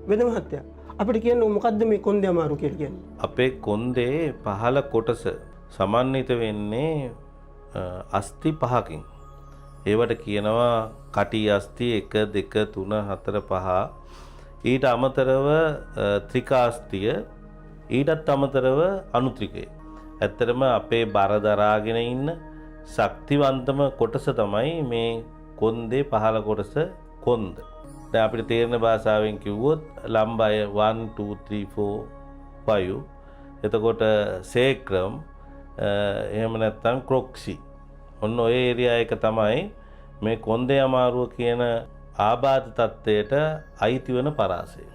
වෙද මහත්තයා අපිට කියන්න මොකද්ද මේ කොන්දේ අමාරු කියලා කියන්නේ? අපේ කොන්දේ පහළ කොටස සමන්විත වෙන්නේ අස්ථි පහකින්. ඒවට කියනවා කටි අස්ථි 1 2 3 4 5. ඊට අමතරව ත්‍රිකාස්ථිය, ඊටත් අමතරව අනුත්‍රිකය. ඇත්තටම අපේ බර දරාගෙන ඉන්න ශක්තිවන්තම කොටස තමයි මේ කොන්දේ පහළ කොටස කොන්ද. දැන් අපිට තේරෙන භාෂාවෙන් කිව්වොත් ලම්බය 1 2 3 4 5. එතකොට සේක්‍රම් එහෙම නැත්නම් ක්‍රොක්සි. ඔන්න ඔය ඒරියා එක තමයි මේ කොන්දේ අමාරුව කියන ආබාධ තත්ත්වයට අයිති වෙන පරාසය.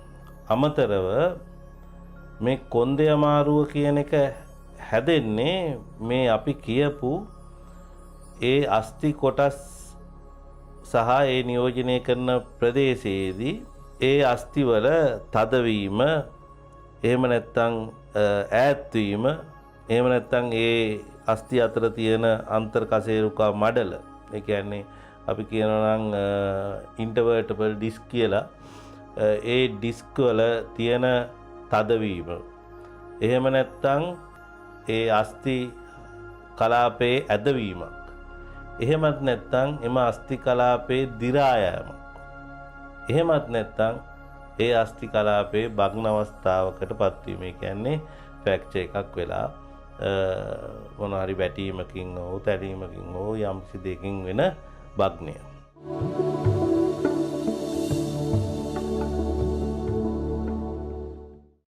අමතරව මේ කොන්දේ අමාරුව කියන එක හැදෙන්නේ මේ අපි කියපු ඒ අස්ථි කොටස් සහ ඒ නියෝජනය කරන ප්‍රදේශයේදී ඒ අස්ථිවල තදවීම, එහෙම නැත්නම් ඈත්වීම, එහෙම නැත්නම් ඒ අස්ථි අතර තියෙන අන්තර් කශේරුකා මඩල, ඒ කියන්නේ අපි කියනවා නම් ඉන්ටර්වර්ටබල් ඩිස්ක් කියලා, ඒ ඩිස්ක් වල තියෙන තදවීම, එහෙම නැත්නම් ඒ අස්ථි කලාපයේ ඇදවීමක්, එහෙමත් නැත්නම් එම අස්ථි කලාපයේ දි รา යෑමක්, එහෙමත් නැත්නම් ඒ අස්ථි කලාපයේ භග්න අවස්ථාවකට පත්වීම. ඒ කියන්නේ ෆ්‍රැක්චර් එකක් වෙලා මොන හරි වැටීමකින් හෝ තැලීමකින් හෝ යම් කිසි දෙයකින් වෙන භග්නය.